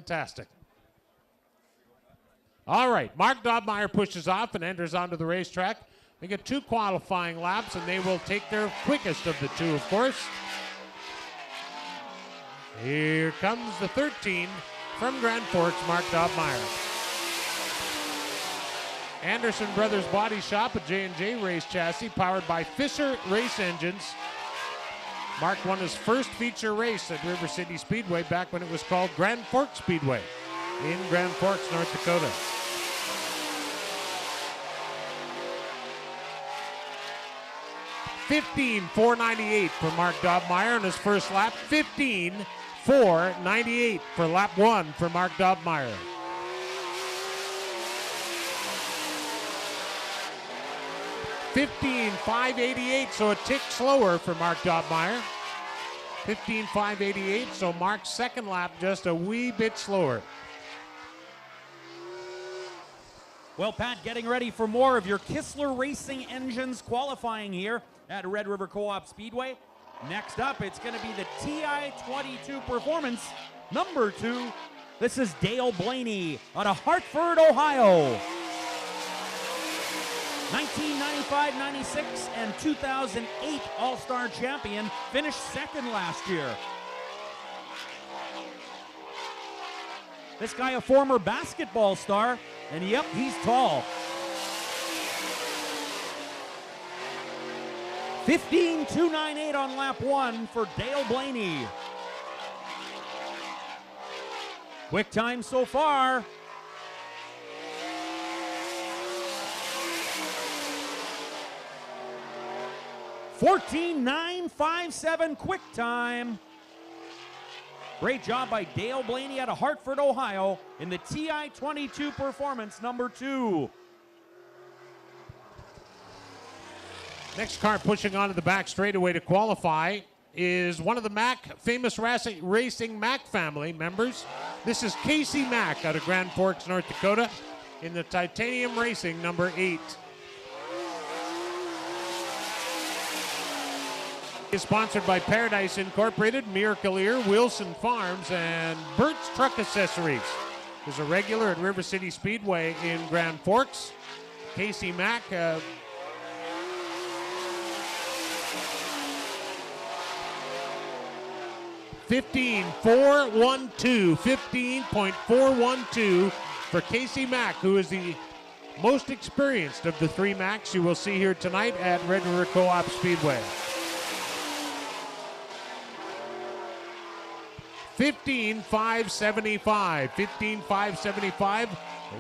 fantastic. All right, Mark Dobmeyer pushes off and enters onto the racetrack. They get 2 qualifying laps, and they will take their quickest of the 2, of course. Here comes the 13 from Grand Forks, Mark Dobmeyer. Anderson Brothers Body Shop, a J&J race chassis powered by Fisher Race Engines. Mark won his first feature race at River City Speedway back when it was called Grand Forks Speedway in Grand Forks, North Dakota. $15,498 for Mark Dobmeyer on his first lap. $15,498 for lap 1 for Mark Dobmeyer. $15,588, so a tick slower for Mark Dobmeyer. $15,588, so Mark's second lap just a wee bit slower. Well, Pat, getting ready for more of your Kistler Racing Engines qualifying here at Red River Co-op Speedway. Next up, it's going to be the TI-22 Performance number 2. This is Dale Blaney out of Hartford, Ohio. 1995-96 and 2008 All-Star champion, finished second last year. This guy a former basketball star, and yep, he's tall. 15,298 on lap 1 for Dale Blaney. Quick time so far. 14,957 quick time. Great job by Dale Blaney out of Hartford, Ohio in the TI-22 Performance number 2. Next car pushing onto the back straightaway to qualify is one of the famous racing Mack family members. This is Casey Mack out of Grand Forks, North Dakota in the Titanium Racing number 8. Is sponsored by Paradise Incorporated, Miracle-Ear, Wilson Farms, and Burt's Truck Accessories. Is a regular at River City Speedway in Grand Forks. Casey Mack, 15.412 for Casey Mack, who is the most experienced of the 3 Macks you will see here tonight at Red River Co-op Speedway. 15,575. 15,575. A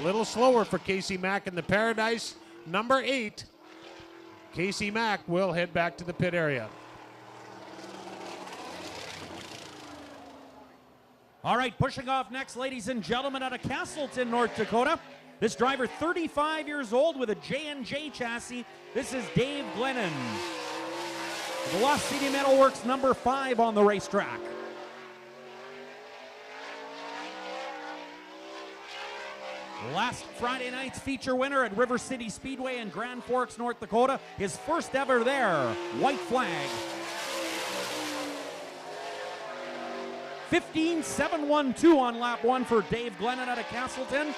little slower for Casey Mack in the Paradise number 8. Casey Mack will head back to the pit area. All right, pushing off next, ladies and gentlemen, out of Castleton, North Dakota. This driver, 35 years old with a J&J chassis. This is Dave Glennon. The Lost City Metalworks number 5 on the racetrack. Last Friday night's feature winner at River City Speedway in Grand Forks, North Dakota. His first ever there, white flag. 15,712 on lap 1 for Dave Glennon out of Castleton.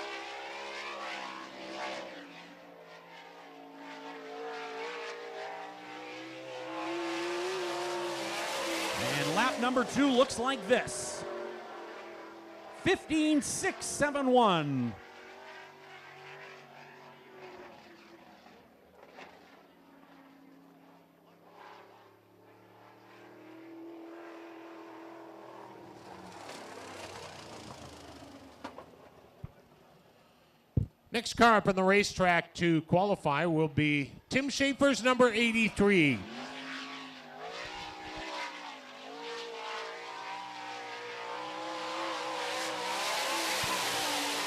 And lap number 2 looks like this. 15,671. Next car up on the racetrack to qualify will be Tim Schaefer's number 83.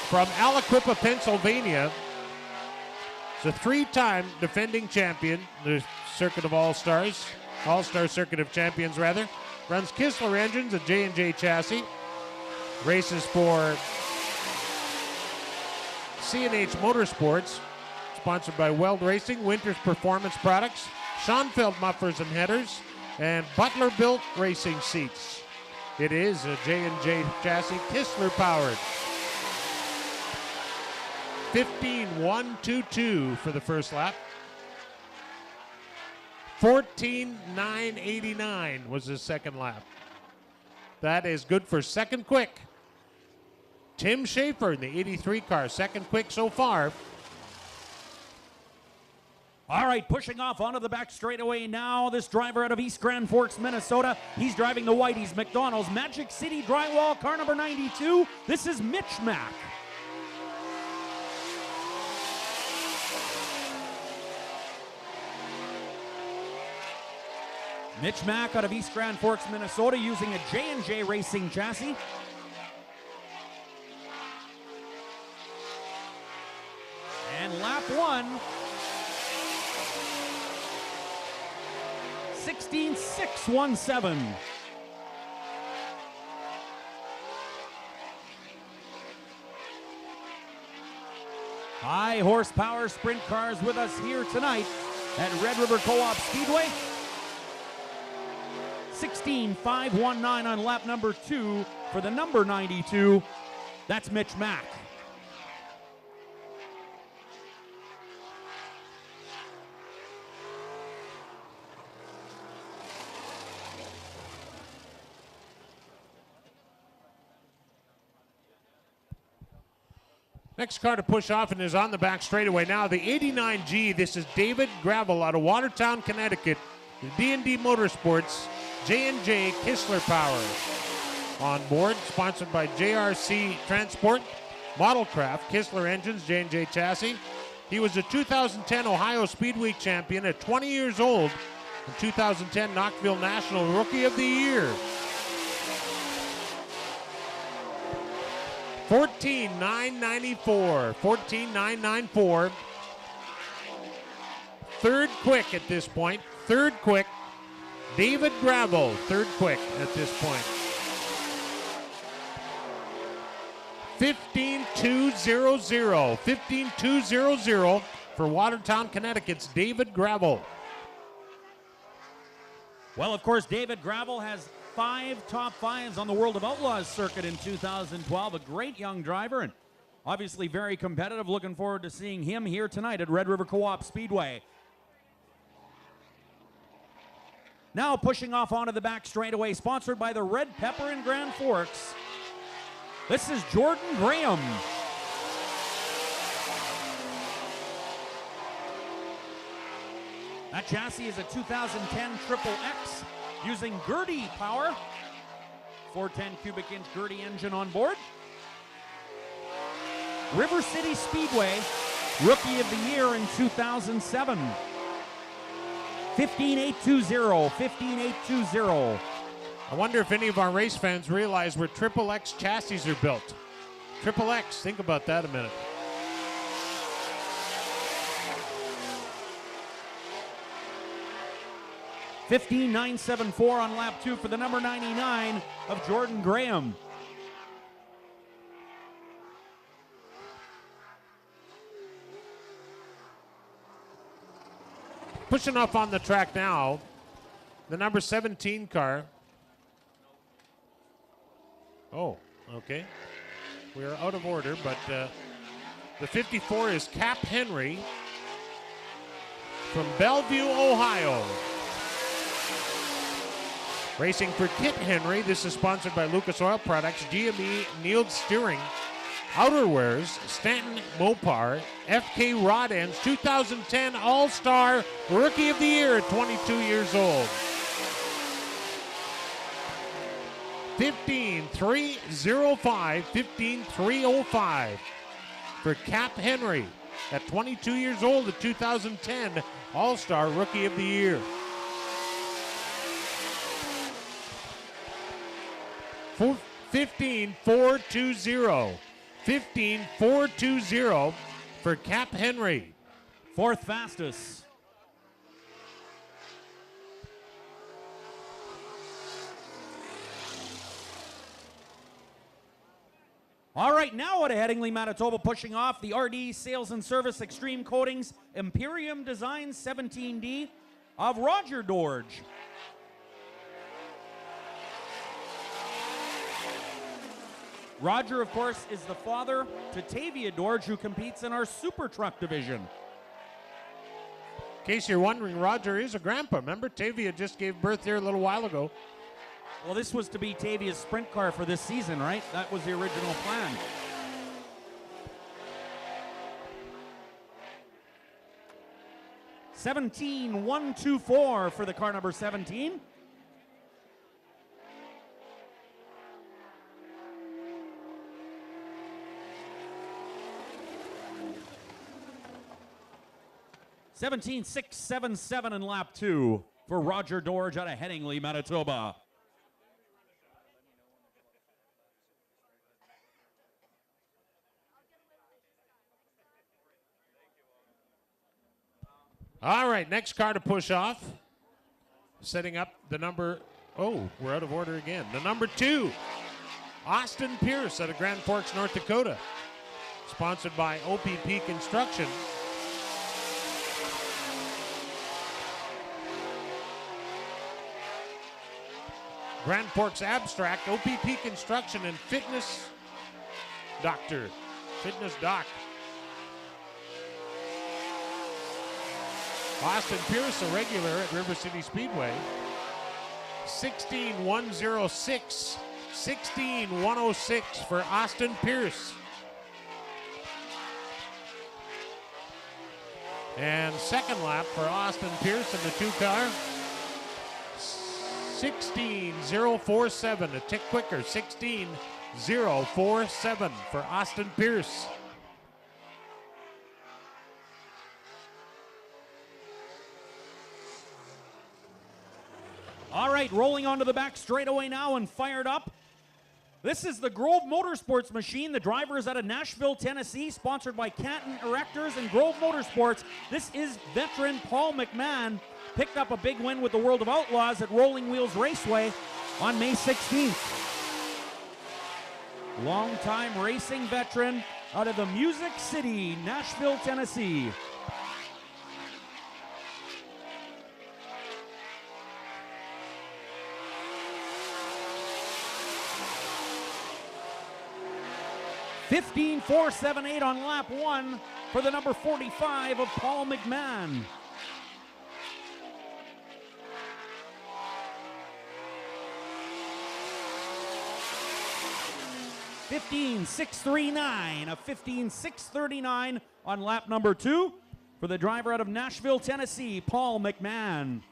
From Aliquippa, Pennsylvania. It's a 3-time defending champion, the Circuit of All-Stars, All-Star Circuit of Champions rather. Runs Kistler engines, a J&J chassis. Races for CNH Motorsports, sponsored by Weld Racing, Winters Performance Products, Schoenfeld Mufflers and Headers, and Butler Built Racing Seats. It is a J&J chassis, Kistler powered. 15.122 for the first lap. 14.989 was his second lap. That is good for second quick. Tim Schaefer in the 83 car, second quick so far. All right, pushing off onto the back straightaway now. This driver out of East Grand Forks, Minnesota. He's driving the Whitey's McDonald's Magic City Drywall, car number 92. This is Mitch Mack. Mitch Mack out of East Grand Forks, Minnesota, using a J&J Racing chassis. And lap one. 16.617. High horsepower sprint cars with us here tonight at Red River Co-op Speedway. 16.519 on lap number 2 for the number 92. That's Mitch Mack. Next car to push off and is on the back straightaway now. The 89G, this is David Gravel out of Watertown, Connecticut. The D&D Motorsports, J&J Kistler Power. On board, sponsored by JRC Transport, Modelcraft, Kistler Engines, J&J Chassis. He was a 2010 Ohio Speedway champion at 20 years old. And 2010 Knoxville National Rookie of the Year. 14.994. 14.994. Third quick at this point. Third quick. David Gravel, third quick at this point. 15.200. 15.200 for Watertown, Connecticut's David Gravel. Well, of course, David Gravel has 5 top 5s on the World of Outlaws circuit in 2012. A great young driver and obviously very competitive. Looking forward to seeing him here tonight at Red River Co-op Speedway. Now pushing off onto the back straightaway, sponsored by the Red Pepper in Grand Forks. This is Jordan Graham. That chassis is a 2010 Triple X using Gertie power. 410 cubic inch Gertie engine on board. River City Speedway, Rookie of the Year in 2007. 15.820, 15.820. I wonder if any of our race fans realize where Triple X chassis are built. Triple X, think about that a minute. $15.974 on lap 2 for the number 99 of Jordan Graham. Pushing up on the track now, the number 17 car. Oh, okay. We are out of order, but the 54 is Cap Henry from Bellevue, Ohio. Racing for Kit Henry. This is sponsored by Lucas Oil Products, GME, Niels Steering, Outerwears, Stanton Mopar, FK Rod Ends, 2010 All-Star Rookie of the Year at 22 years old. 15.305, 15.305 for Cap Henry at 22 years old, the 2010 All-Star Rookie of the Year. 15.420. 15.420 for Cap Henry. Fourth fastest. All right, now out of Headingley, Manitoba, pushing off the RD Sales and Service Extreme Coatings Imperium Design 17D of Roger Dorge. Roger, of course, is the father to Tavia Dorge, who competes in our Super Truck division. In case you're wondering, Roger is a grandpa. Remember, Tavia just gave birth here a little while ago. Well, this was to be Tavia's sprint car for this season, right? That was the original plan. $17,124 for the car number 17. $17,677 in lap 2 for Roger Dorge out of Headingley, Manitoba. All right, next car to push off. Setting up the number, oh, we're out of order again. The number 2, Austin Pierce out of Grand Forks, North Dakota. Sponsored by OPP Construction. Grand Forks Abstract, OPP Construction, and Fitness Doctor. Fitness Doc. Austin Pierce, a regular at River City Speedway. 16,106. 16,106 for Austin Pierce. And second lap for Austin Pierce in the 2 car. 16,047, a tick quicker. 16,047 for Austin Pierce. All right, rolling onto the back straightaway now and fired up. This is the Grove Motorsports machine. The driver is out of Nashville, Tennessee, sponsored by Canton Erectors and Grove Motorsports. This is veteran Paul McMahon. Picked up a big win with the World of Outlaws at Rolling Wheels Raceway on May 16th. Longtime racing veteran out of the Music City, Nashville, Tennessee. $15,478 on lap 1 for the number 45 of Paul McMahon. $15,639, a $15,639 on lap number 2 for the driver out of Nashville, Tennessee, Paul McMahon.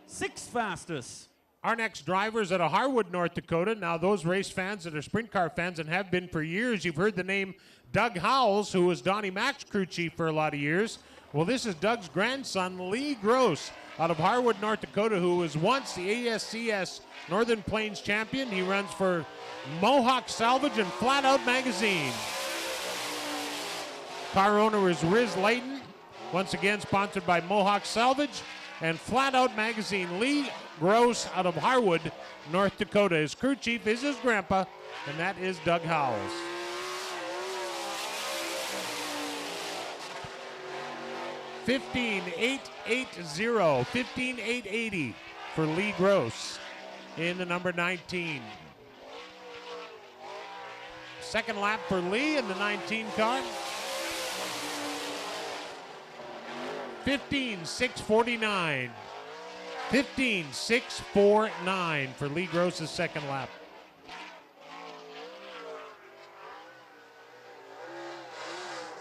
6th fastest. Our next driver is out of Harwood, North Dakota. Now, those race fans that are sprint car fans and have been for years, you've heard the name Doug Howells, who was Donnie Mac's crew chief for a lot of years. Well, this is Doug's grandson, Lee Gross, out of Harwood, North Dakota, who was once the ASCS Northern Plains champion. He runs for Mohawk Salvage and Flat Out Magazine. Car owner is Riz Layton, once again sponsored by Mohawk Salvage and Flat Out Magazine. Lee Gross out of Harwood, North Dakota. His crew chief is his grandpa, and that is Doug Howells. $15,880 for Lee Gross in the number 19. Second lap for Lee in the 19 car. $15,649. $15,649 for Lee Gross's second lap.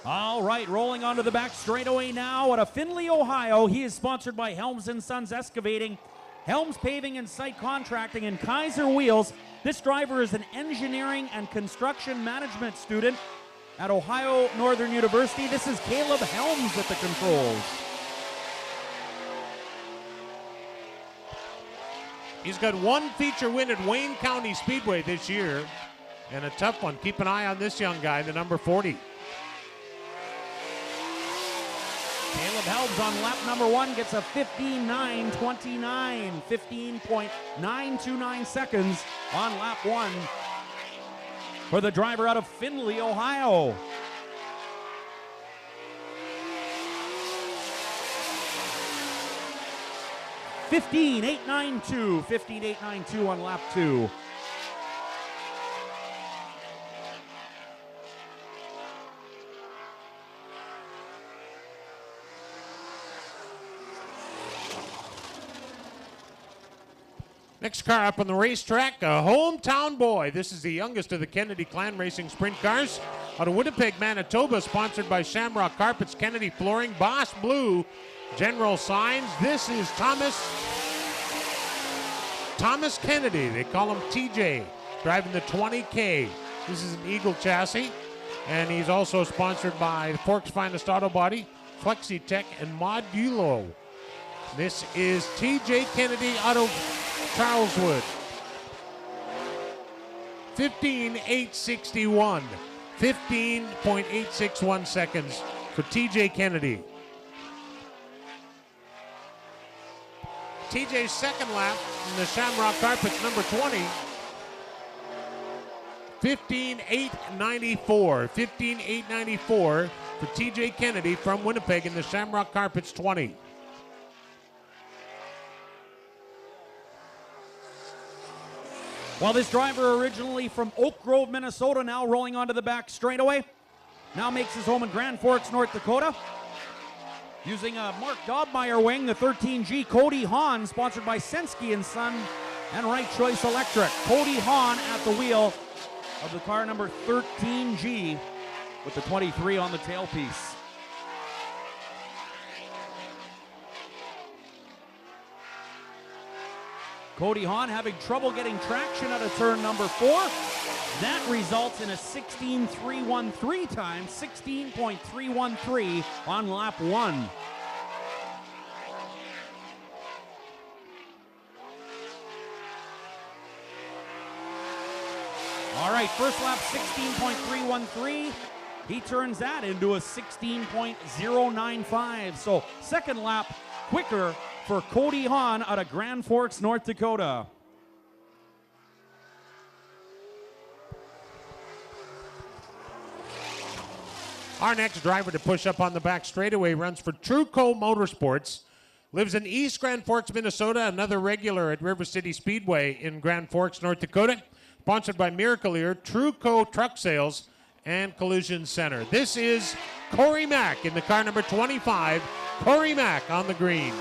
All right, rolling onto the back straightaway now out of Findlay, Ohio. He is sponsored by Helms & Sons Excavating, Helms Paving and Site Contracting, and Kaiser Wheels. This driver is an engineering and construction management student at Ohio Northern University. This is Caleb Helms at the controls. He's got one feature win at Wayne County Speedway this year, and a tough one. Keep an eye on this young guy, the number 40. Caleb Helms on lap number 1 gets a 15.929, 15.929 seconds on lap 1 for the driver out of Findlay, Ohio. $15,892 on lap 2. Next car up on the racetrack, a hometown boy. This is the youngest of the Kennedy Clan Racing Sprint Cars. Out of Winnipeg, Manitoba, sponsored by Shamrock Carpets, Kennedy Flooring, Boss Blue, General Signs. This is Thomas Kennedy. They call him TJ, driving the 20K. This is an Eagle chassis, and he's also sponsored by Forks Finest Auto Body, Flexi-Tech, and Modulo. This is TJ Kennedy out of Charleswood. 15.861. 15.861 seconds for TJ Kennedy. TJ's second lap in the Shamrock Carpets, number 20. 15.894. 15.894 for TJ Kennedy from Winnipeg in the Shamrock Carpets 20. Well, this driver originally from Oak Grove, Minnesota, now rolling onto the back straightaway. Now makes his home in Grand Forks, North Dakota. Using a Mark Dobmeyer wing, the 13G Cody Hahn, sponsored by Sensky & Son and Right Choice Electric. Cody Hahn at the wheel of the car number 13G with the 23 on the tailpiece. Cody Hahn having trouble getting traction out of turn number 4. That results in a 16.313 time, 16.313 on lap 1. All right, first lap 16.313. He turns that into a 16.095. So second lap quicker for Cody Hahn out of Grand Forks, North Dakota. Our next driver to push up on the back straightaway runs for Truco Motorsports. Lives in East Grand Forks, Minnesota, another regular at River City Speedway in Grand Forks, North Dakota. Sponsored by Miracle Ear, Truco Truck Sales, and Collision Center. This is Corey Mack in the car number 25. Corey Mack on the green.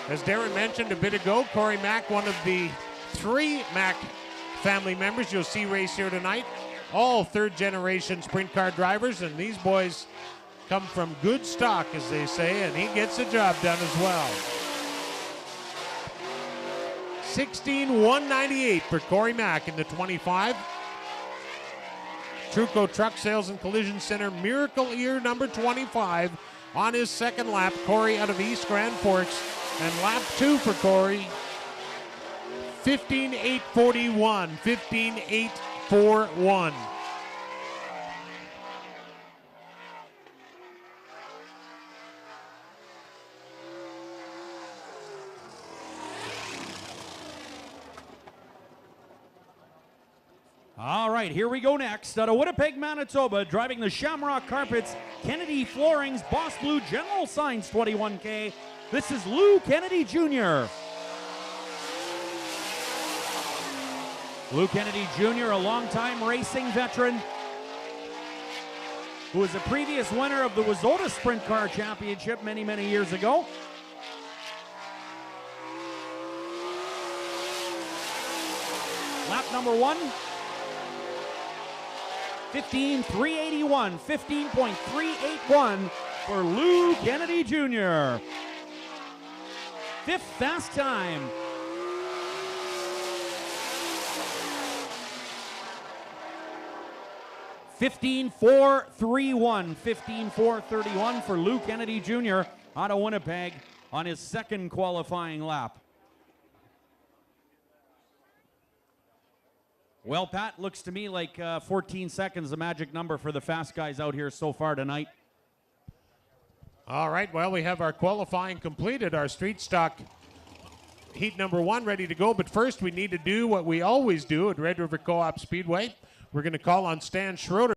As Darren mentioned a bit ago, Corey Mack, one of the 3 Mack family members you'll see race here tonight. All third-generation sprint car drivers, and these boys come from good stock, as they say, and he gets the job done as well. 16.198 for Corey Mack in the 25. Truco Truck Sales and Collision Center, Miracle Ear number 25 on his second lap. Corey out of East Grand Forks. And lap 2 for Corey, 15.841, 15.841. All right, here we go next. Out of Winnipeg, Manitoba, driving the Shamrock Carpets, Kennedy Flooring's Boss Blue General Signs 21K. This is Lou Kennedy Jr. Lou Kennedy Jr., a longtime racing veteran who was a previous winner of the Wazota Sprint Car Championship many, many years ago. Lap number 1, 15.381, 15.381 for Lou Kennedy Jr. 5th fast time. (15.431), 15.431 for Lou Kennedy Jr. out of Winnipeg on his second qualifying lap. Well, Pat, looks to me like 14 seconds, the magic number for the fast guys out here so far tonight. All right, well, we have our qualifying completed, our street stock heat number 1 ready to go. But first, we need to do what we always do at Red River Co-op Speedway. We're going to call on Stan Schroeder.